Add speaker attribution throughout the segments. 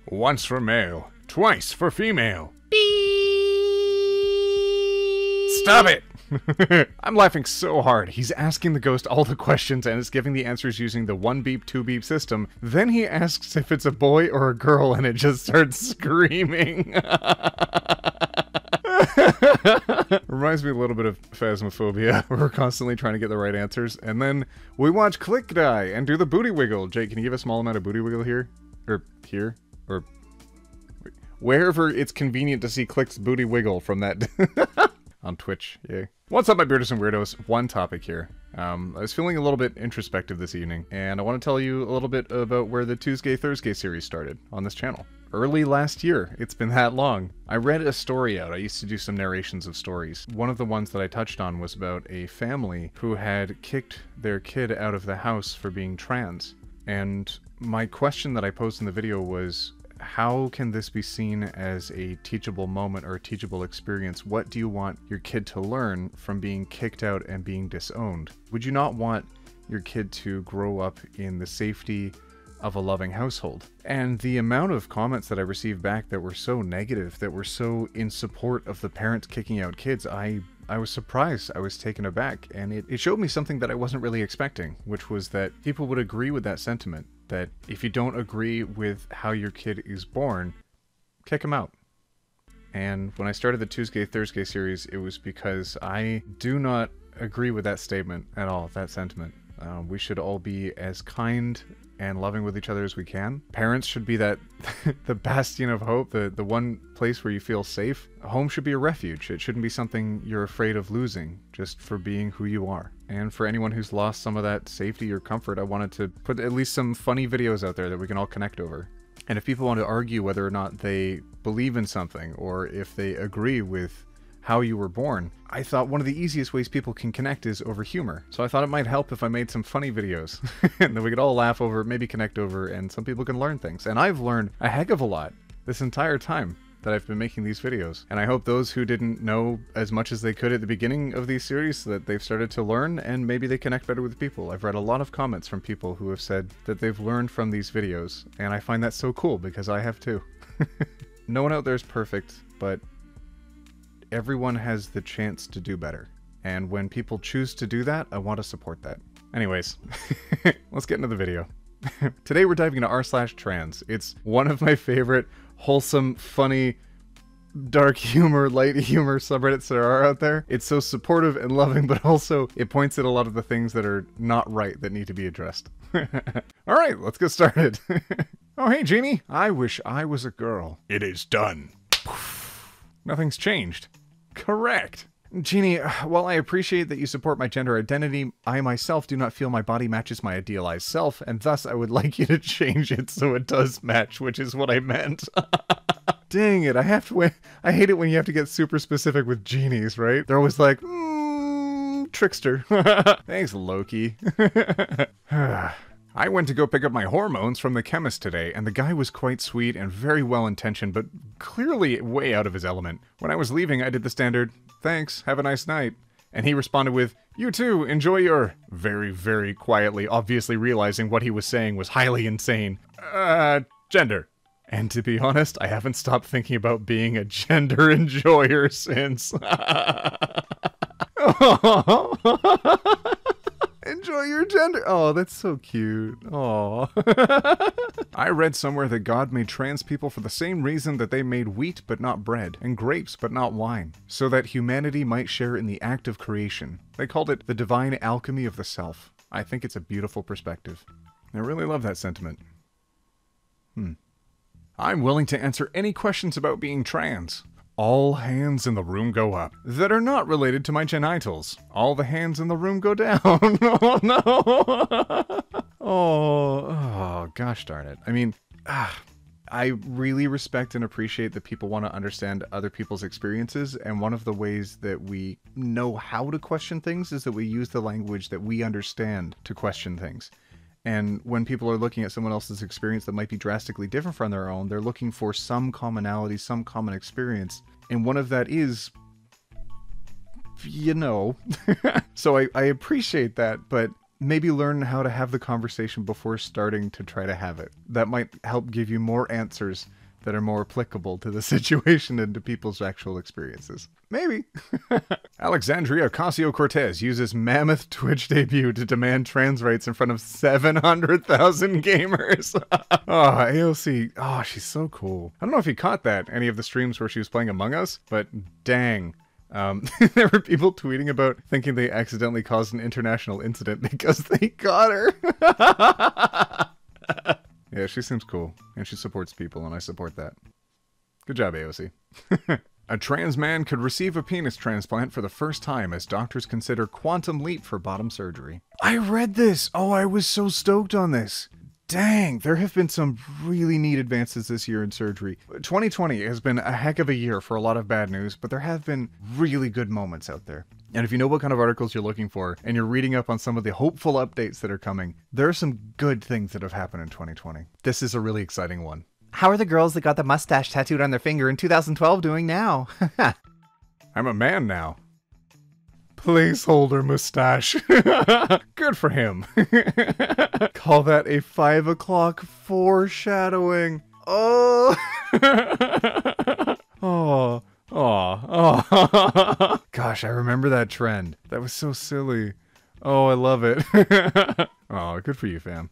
Speaker 1: Once for male, twice for female. Stop it! I'm laughing so hard. He's asking the ghost all the questions and is giving the answers using the 1 beep, 2 beep system. Then he asks if it's a boy or a girl and it just starts screaming. Reminds me a little bit of Phasmophobia, where we're constantly trying to get the right answers. And then we watch Click Die and do the booty wiggle. Jake, can you give a small amount of booty wiggle here? Or here? Or wherever it's convenient to see Click's booty wiggle from that... on Twitch, yay. What's up, my Beardos and Weirdos? OneTopic here. I was feeling a little bit introspective this evening, and I want to tell you a little bit about where the Tuesday Thursday series started on this channel. Early last year, it's been that long. I read a story out. I used to do some narrations of stories. One of the ones that I touched on was about a family who had kicked their kid out of the house for being trans. And my question that I posed in the video was, how can this be seen as a teachable moment or a teachable experience? What do you want your kid to learn from being kicked out and being disowned? Would you not want your kid to grow up in the safety of a loving household? And the amount of comments that I received back that were so negative, that were so in support of the parents kicking out kids, I was surprised. I was taken aback, and it showed me something that I wasn't really expecting, which was that people would agree with that sentiment, that if you don't agree with how your kid is born, kick him out. And when I started the Tuesday Thursday series, it was because I do not agree with that statement at all, that sentiment. We should all be as kind and loving with each other as we can. Parents should be that the bastion of hope, the one place where you feel safe. Home should be a refuge. It shouldn't be something you're afraid of losing just for being who you are. And for anyone who's lost some of that safety or comfort, I wanted to put at least some funny videos out there that we can all connect over. And if people want to argue whether or not they believe in something or if they agree with how you were born, I thought one of the easiest ways people can connect is over humor. So I thought it might help if I made some funny videos and then we could all laugh over, maybe connect over, and some people can learn things. And I've learned a heck of a lot this entire time that I've been making these videos. And I hope those who didn't know as much as they could at the beginning of these series, that they've started to learn and maybe they connect better with people. I've read a lot of comments from people who have said that they've learned from these videos, and I find that so cool because I have too. No one out there is perfect, but everyone has the chance to do better. And when people choose to do that, I want to support that. Anyways, let's get into the video. Today we're diving into r/trans. It's one of my favorite wholesome, funny, dark humor, light humor subreddits there are out there. It's so supportive and loving, but also it points at a lot of the things that are not right that need to be addressed. Alright, let's get started. Oh hey Jeannie, I wish I was a girl. It is done. Nothing's changed. Correct. Jeannie, while I appreciate that you support my gender identity, I myself do not feel my body matches my idealized self, and thus I would like you to change it so it does match, which is what I meant. Dang it, I hate it when you have to get super specific with genies, right? They're always like, trickster. Thanks, Loki. I went to go pick up my hormones from the chemist today, and the guy was quite sweet and very well-intentioned, but clearly way out of his element. When I was leaving, I did the standard, "Thanks, have a nice night." And he responded with, "You too, enjoy your..." Very, very quietly, obviously realizing what he was saying was highly insane. Gender. And to be honest, I haven't stopped thinking about being a gender enjoyer since. Enjoy your gender. Oh, that's so cute. Aw. I read somewhere that God made trans people for the same reason that they made wheat but not bread, and grapes but not wine, so that humanity might share in the act of creation. They called it the divine alchemy of the self. I think it's a beautiful perspective. I really love that sentiment. I'm willing to answer any questions about being trans. All hands in the room go up that are not related to my genitals. All the hands in the room go down. Oh no. Oh, gosh darn it. I mean, I really respect and appreciate that people want to understand other people's experiences, and one of the ways that we know how to question things is that we use the language that we understand to question things. And when people are looking at someone else's experience that might be drastically different from their own, they're looking for some commonality, some common experience. And one of that is, you know. So I appreciate that, but maybe learn how to have the conversation before starting to try to have it. That might help give you more answers that are more applicable to the situation and to people's actual experiences. Maybe. Alexandria Ocasio-Cortez uses mammoth Twitch debut to demand trans rights in front of 700,000 gamers. Oh, AOC. Oh, she's so cool. I don't know if you caught that, any of the streams where she was playing Among Us, but dang. There were people tweeting about thinking they accidentally caused an international incident because they got her. Yeah, she seems cool, and she supports people, and I support that. Good job, AOC. A trans man could receive a penis transplant for the first time as doctors consider quantum leap for bottom surgery. I read this! Oh, I was so stoked on this! Dang, there have been some really neat advances this year in surgery. 2020 has been a heck of a year for a lot of bad news, but there have been really good moments out there. And if you know what kind of articles you're looking for, and you're reading up on some of the hopeful updates that are coming, there are some good things that have happened in 2020. This is a really exciting one.
Speaker 2: How are the girls that got the mustache tattooed on their finger in 2012 doing now?
Speaker 1: I'm a man now. Placeholder mustache. Good for him. Call that a 5 o'clock foreshadowing. Oh. Oh. Oh. Gosh, I remember that trend. That was so silly. Oh, I love it. Oh, good for you, fam.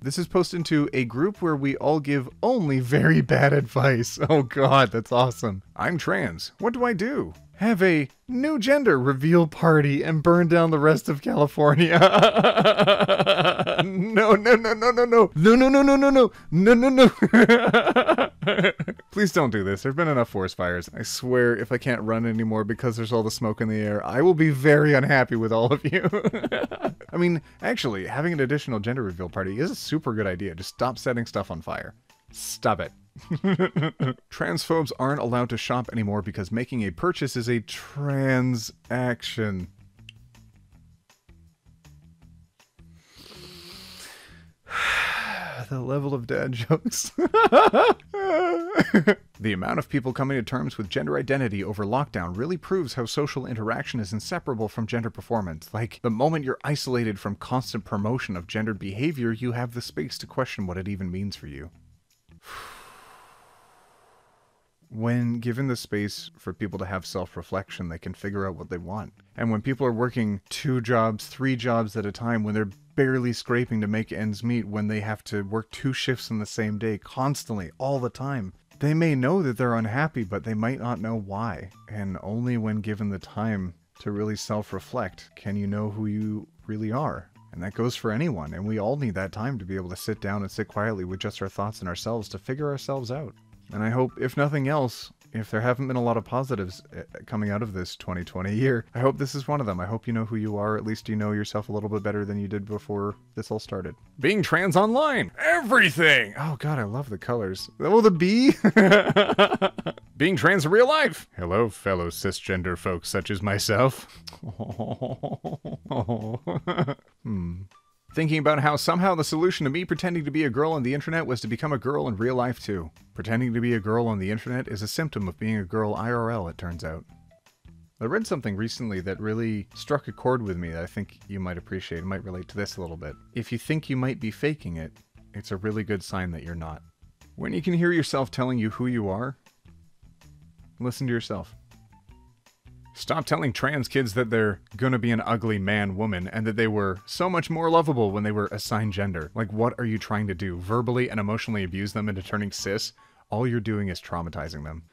Speaker 1: This is posted to a group where we all give only very bad advice. Oh god, that's awesome. I'm trans. What do I do? Have a new gender reveal party and burn down the rest of California. No. Please don't do this. There have been enough forest fires. I swear, if I can't run anymore because there's all the smoke in the air, I will be very unhappy with all of you. I mean, actually, having an additional gender reveal party is a super good idea. Just stop setting stuff on fire. Stop it. Transphobes aren't allowed to shop anymore because making a purchase is a transaction. The level of dad jokes. The amount of people coming to terms with gender identity over lockdown really proves how social interaction is inseparable from gender performance. Like, the moment you're isolated from constant promotion of gendered behavior, you have the space to question what it even means for you. When given the space for people to have self-reflection, they can figure out what they want. And when people are working 2 jobs, 3 jobs at a time, when they're barely scraping to make ends meet, when they have to work 2 shifts in the same day, constantly, all the time, they may know that they're unhappy, but they might not know why. And only when given the time to really self-reflect can you know who you really are. And that goes for anyone, and we all need that time to be able to sit down and sit quietly with just our thoughts and ourselves to figure ourselves out. And I hope, if nothing else, if there haven't been a lot of positives coming out of this 2020 year, I hope this is one of them. I hope you know who you are. At least you know yourself a little bit better than you did before this all started. Being trans online. Everything. Oh god, I love the colors. Oh, the bee. Being trans in real life. Hello, fellow cisgender folks such as myself. Thinking about how somehow the solution to me pretending to be a girl on the internet was to become a girl in real life too. Pretending to be a girl on the internet is a symptom of being a girl IRL, it turns out. I read something recently that really struck a chord with me that I think you might appreciate. It might relate to this a little bit. If you think you might be faking it, it's a really good sign that you're not. When you can hear yourself telling you who you are, listen to yourself. Stop telling trans kids that they're gonna be an ugly man, woman, and that they were so much more lovable when they were assigned gender. Like, what are you trying to do? Verbally and emotionally abuse them into turning cis? All you're doing is traumatizing them.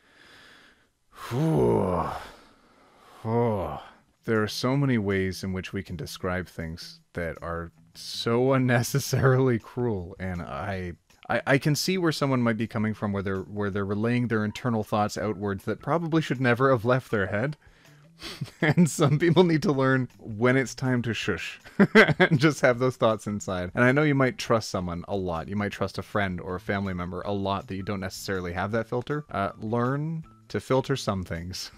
Speaker 1: There are so many ways in which we can describe things that are so unnecessarily cruel, and I can see where someone might be coming from, where they're relaying their internal thoughts outwards that probably should never have left their head. And some people need to learn when it's time to shush and just have those thoughts inside. And I know you might trust someone a lot. You might trust a friend or a family member a lot that you don't necessarily have that filter. Learn to filter some things.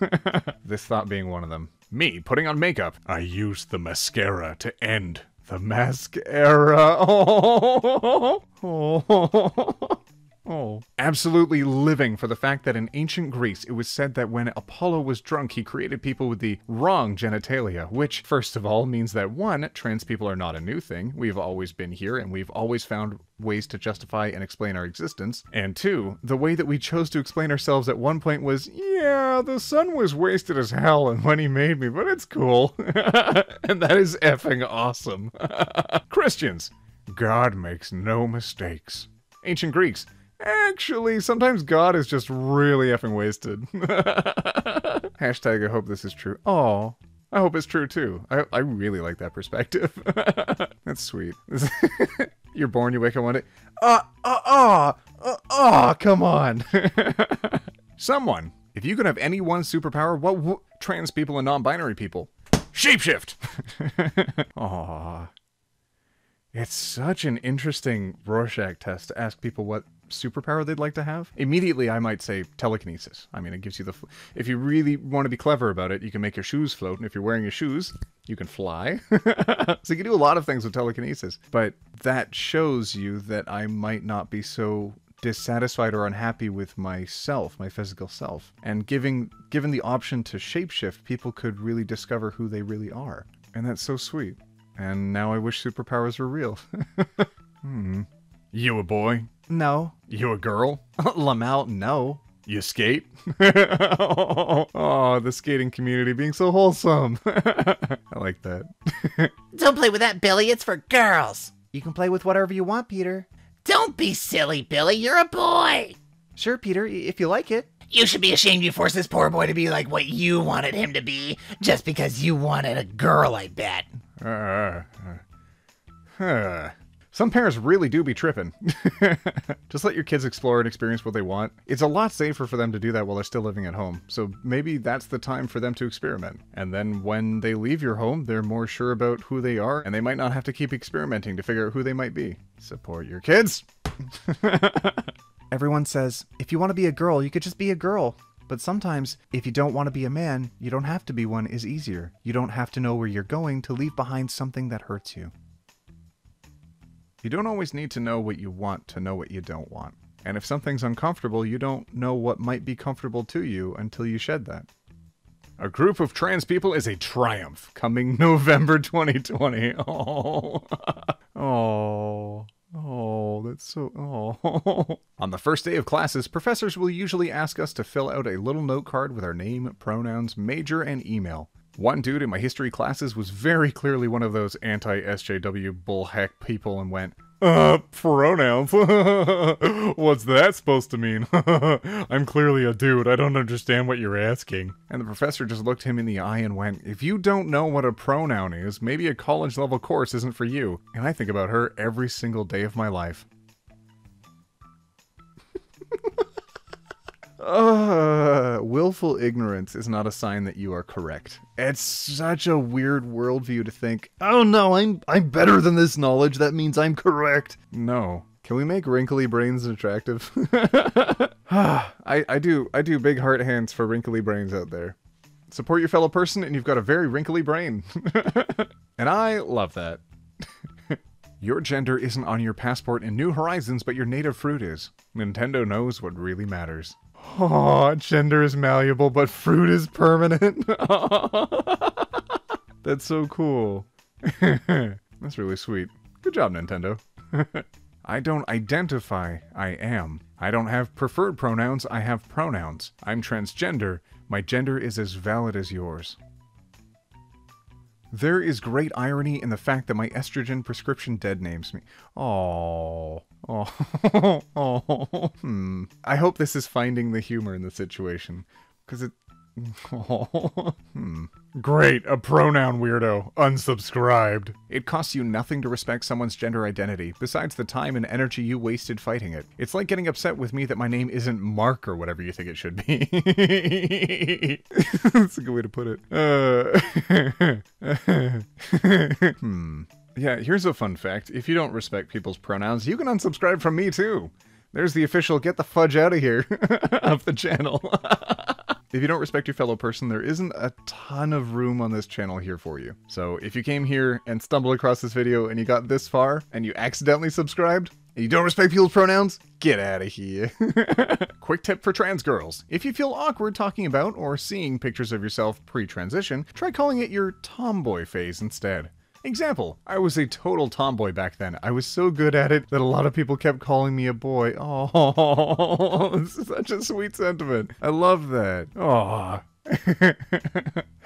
Speaker 1: This thought being one of them. Me putting on makeup. I used the mascara to end the mascara. Oh. Absolutely living for the fact that in ancient Greece, it was said that when Apollo was drunk, he created people with the wrong genitalia, which, first of all, means that 1, trans people are not a new thing. We've always been here, and we've always found ways to justify and explain our existence. And 2, the way that we chose to explain ourselves at one point was, yeah, the sun was wasted as hell and when he made me, but it's cool. And that is effing awesome. Christians, God makes no mistakes. Ancient Greeks, actually, sometimes God is just really effing wasted. Hashtag I hope this is true. Oh, I hope it's true too. I really like that perspective. That's sweet. You're born, you wake up one day. Come on. Someone, if you could have any one superpower, what would trans people and non-binary people? Shapeshift! Aww. It's such an interesting Rorschach test to ask people what superpower they'd like to have. Immediately, I might say telekinesis. I mean, it gives you the... If you really want to be clever about it, you can make your shoes float, and if you're wearing your shoes, you can fly. So you can do a lot of things with telekinesis. But that shows you that I might not be so dissatisfied or unhappy with myself, my physical self. And given the option to shapeshift, people could really discover who they really are. And that's so sweet. And now I wish superpowers were real. You a boy?
Speaker 2: No.
Speaker 1: You a girl?
Speaker 2: Lamau, no.
Speaker 1: You skate? Oh, the skating community being so wholesome. I like that.
Speaker 3: Don't play with that, Billy. It's for girls.
Speaker 2: You can play with whatever you want, Peter.
Speaker 3: Don't be silly, Billy. You're a boy.
Speaker 2: Sure, Peter, if you like it.
Speaker 3: You should be ashamed you forced this poor boy to be like what you wanted him to be, just because you wanted a girl, I bet.
Speaker 1: Some parents really do be tripping. Just let your kids explore and experience what they want. It's a lot safer for them to do that while they're still living at home. So maybe that's the time for them to experiment. And then when they leave your home, they're more sure about who they are, and they might not have to keep experimenting to figure out who they might be. Support your kids!
Speaker 2: Everyone says, if you want to be a girl, you could just be a girl. But sometimes, if you don't want to be a man, you don't have to be one is easier. You don't have to know where you're going to leave behind something that hurts you.
Speaker 1: You don't always need to know what you want to know what you don't want. And if something's uncomfortable, you don't know what might be comfortable to you until you shed that. A group of trans people is a triumph, coming November 2020. Oh, oh. Oh, that's so... Oh. On the first day of classes, professors will usually ask us to fill out a little note card with our name, pronouns, major, and email. One dude in my history classes was very clearly one of those anti-SJW bullheck people and went, pronouns? What's that supposed to mean? I'm clearly a dude, I don't understand what you're asking. And the professor just looked him in the eye and went, if you don't know what a pronoun is, maybe a college-level course isn't for you. And I think about her every single day of my life. Willful ignorance is not a sign that you are correct. It's such a weird worldview to think, oh no, I'm better than this knowledge, that means I'm correct. No. Can we make wrinkly brains attractive? I do big heart hands for wrinkly brains out there. Support your fellow person and you've got a very wrinkly brain. And I love that. Your gender isn't on your passport in New Horizons, but your native fruit is. Nintendo knows what really matters. Oh, gender is malleable, but fruit is permanent. That's so cool. That's really sweet. Good job, Nintendo. I don't identify, I am. I don't have preferred pronouns, I have pronouns. I'm transgender. My gender is as valid as yours. There is great irony in the fact that my estrogen prescription dead names me. Oh. Oh. Oh. I hope this is finding the humor in the situation. Because it... Oh. Great, a pronoun weirdo. Unsubscribed. It costs you nothing to respect someone's gender identity, besides the time and energy you wasted fighting it. It's like getting upset with me that my name isn't Mark or whatever you think it should be. That's a good way to put it. Yeah, here's a fun fact. If you don't respect people's pronouns, you can unsubscribe from me too. There's the official get the fudge out of here of the channel. If you don't respect your fellow person, there isn't a ton of room on this channel here for you. So if you came here and stumbled across this video and you got this far and you accidentally subscribed, You don't respect people's pronouns? Get out of here. Quick tip for trans girls. If you feel awkward talking about or seeing pictures of yourself pre-transition, try calling it your tomboy phase instead. Example, I was a total tomboy back then. I was so good at it that a lot of people kept calling me a boy. Oh, this is such a sweet sentiment. I love that. Oh.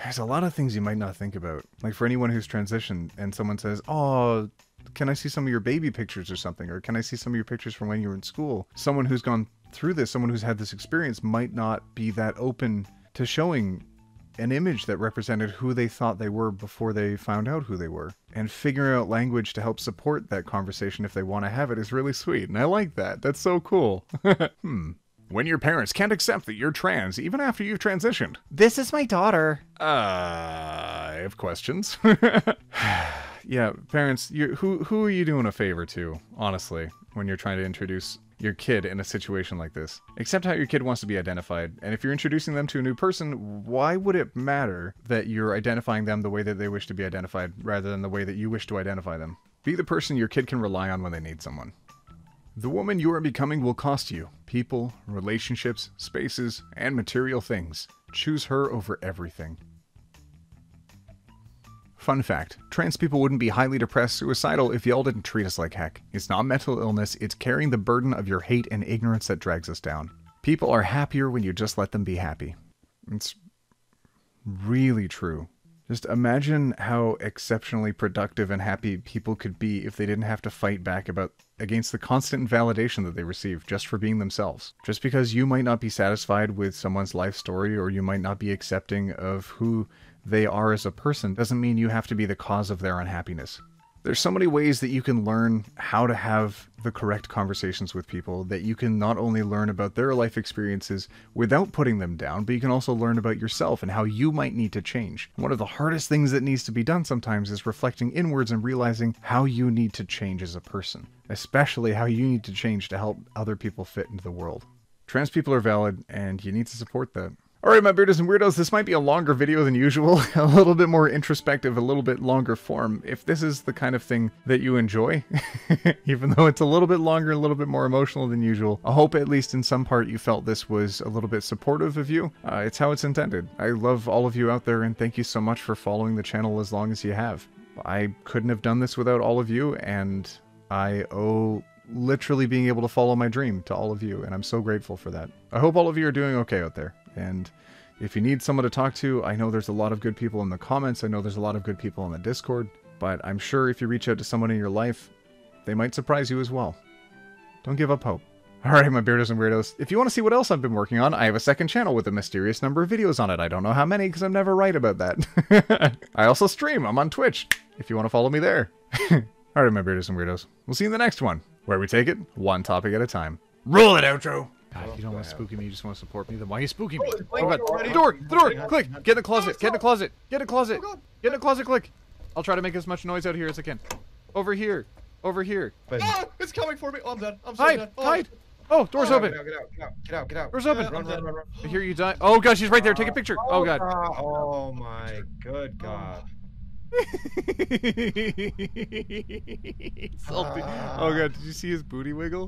Speaker 1: There's a lot of things you might not think about. Like for anyone who's transitioned and someone says, oh, can I see some of your baby pictures or something? Or can I see some of your pictures from when you were in school? Someone who's gone through this, someone who's had this experience might not be that open to showing an image that represented who they thought they were before they found out who they were. And figuring out language to help support that conversation if they want to have it is really sweet. And I like that. That's so cool. When your parents can't accept that you're trans even after you've transitioned.
Speaker 2: This is my daughter.
Speaker 1: I have questions. Yeah, parents, who are you doing a favor to, honestly, when you're trying to introduce your kid in a situation like this? Accept how your kid wants to be identified, and if you're introducing them to a new person, why would it matter that you're identifying them the way that they wish to be identified, rather than the way that you wish to identify them? Be the person your kid can rely on when they need someone. The woman you are becoming will cost you people, relationships, spaces, and material things. Choose her over everything. Fun fact, trans people wouldn't be highly depressed, suicidal if y'all didn't treat us like heck. It's not mental illness, it's carrying the burden of your hate and ignorance that drags us down. People are happier when you just let them be happy. It's really true. Just imagine how exceptionally productive and happy people could be if they didn't have to fight back against the constant validation that they receive just for being themselves. Just because you might not be satisfied with someone's life story, or you might not be accepting of who they are as a person, doesn't mean you have to be the cause of their unhappiness. There's so many ways that you can learn how to have the correct conversations with people, that you can not only learn about their life experiences without putting them down, but you can also learn about yourself and how you might need to change. One of the hardest things that needs to be done sometimes is reflecting inwards and realizing how you need to change as a person, especially how you need to change to help other people fit into the world. Trans people are valid, and you need to support that. Alright, my Beardos and Weirdos, this might be a longer video than usual, a little bit more introspective, a little bit longer form. If this is the kind of thing that you enjoy, even though it's a little bit longer, a little bit more emotional than usual, I hope at least in some part you felt this was a little bit supportive of you. It's how it's intended. I love all of you out there, and thank you so much for following the channel as long as you have. I couldn't have done this without all of you, and I owe literally being able to follow my dream to all of you, and I'm so grateful for that. I hope all of you are doing okay out there. And if you need someone to talk to, I know there's a lot of good people in the comments, I know there's a lot of good people in the Discord, but I'm sure if you reach out to someone in your life, they might surprise you as well. Don't give up hope. Alright, my Beardos and Weirdos, if you want to see what else I've been working on, I have a second channel with a mysterious number of videos on it. I don't know how many, because I'm never right about that. I also stream. I'm on Twitch, if you want to follow me there. Alright, my Beardos and Weirdos, we'll see you in the next one, where we take it one topic at a time. Roll it, outro! God, if you don't want to spook me, you just want to support me, then why are you spooking me? Oh god, the door! The door! Click! Get in the closet! Get in the closet! Get in the closet! Get in the closet, click! I'll try to make as much noise out here as I can. Over here! Over here!
Speaker 4: Ah, it's coming for me! Oh, I'm dead. I'm so
Speaker 1: Hide!
Speaker 4: dead. Oh.
Speaker 1: Hide! Oh, door's open!
Speaker 4: Get out.
Speaker 1: Door's open!
Speaker 4: I'm dead.
Speaker 1: I hear you die. Oh god, she's right there! Take a picture! Oh god.
Speaker 4: Oh my good god.
Speaker 1: Salty. Oh god, did you see his booty wiggle?